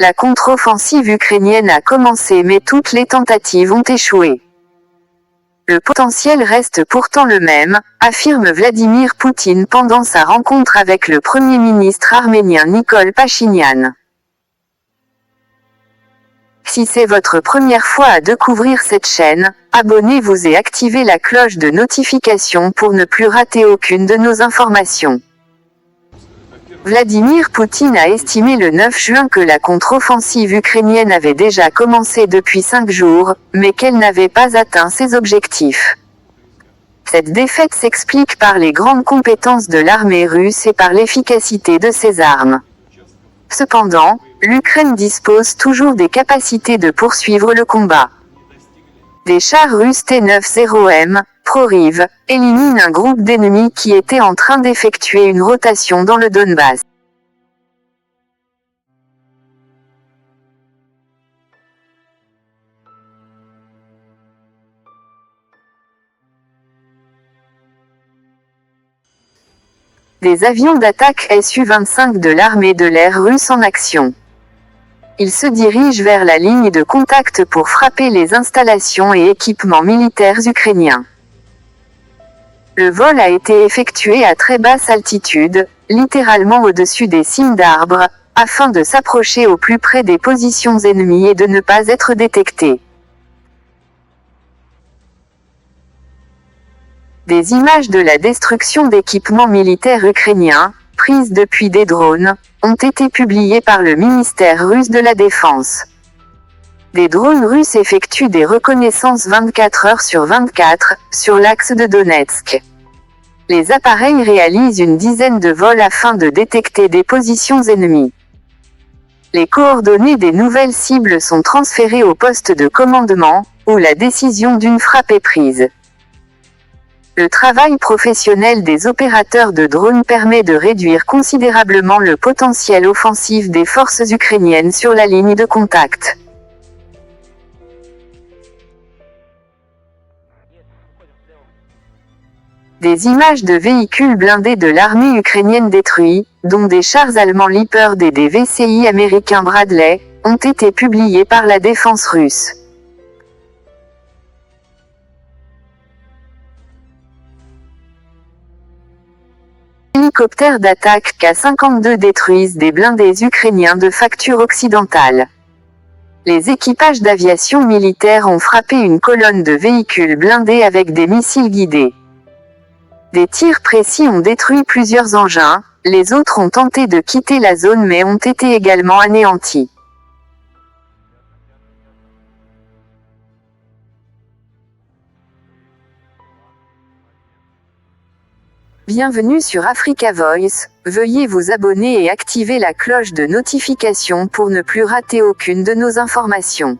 La contre-offensive ukrainienne a commencé mais toutes les tentatives ont échoué. Le potentiel reste pourtant le même, affirme Vladimir Poutine pendant sa rencontre avec le Premier ministre arménien Nikol Pachinian. Si c'est votre première fois à découvrir cette chaîne, abonnez-vous et activez la cloche de notification pour ne plus rater aucune de nos informations. Vladimir Poutine a estimé le 9 juin que la contre-offensive ukrainienne avait déjà commencé depuis 5 jours, mais qu'elle n'avait pas atteint ses objectifs. Cette défaite s'explique par les grandes compétences de l'armée russe et par l'efficacité de ses armes. Cependant, l'Ukraine dispose toujours des capacités de poursuivre le combat. Des chars russes T-90M, Proriv, éliminent un groupe d'ennemis qui était en train d'effectuer une rotation dans le Donbass. Des avions d'attaque Su-25 de l'armée de l'air russe en action. Ils se dirigent vers la ligne de contact pour frapper les installations et équipements militaires ukrainiens. Le vol a été effectué à très basse altitude, littéralement au-dessus des cimes d'arbres, afin de s'approcher au plus près des positions ennemies et de ne pas être détecté. Des images de la destruction d'équipements militaires ukrainiens, prises depuis des drones, ont été publiées par le ministère russe de la Défense. Des drones russes effectuent des reconnaissances 24 heures sur 24, sur l'axe de Donetsk. Les appareils réalisent une dizaine de vols afin de détecter des positions ennemies. Les coordonnées des nouvelles cibles sont transférées au poste de commandement, où la décision d'une frappe est prise. Le travail professionnel des opérateurs de drones permet de réduire considérablement le potentiel offensif des forces ukrainiennes sur la ligne de contact. Des images de véhicules blindés de l'armée ukrainienne détruits, dont des chars allemands Leopard et des VCI américains Bradley, ont été publiées par la défense russe. Hélicoptères d'attaque K-52 détruisent des blindés ukrainiens de facture occidentale. Les équipages d'aviation militaire ont frappé une colonne de véhicules blindés avec des missiles guidés. Des tirs précis ont détruit plusieurs engins, les autres ont tenté de quitter la zone mais ont été également anéantis. Bienvenue sur Africa Voice, veuillez vous abonner et activer la cloche de notification pour ne plus rater aucune de nos informations.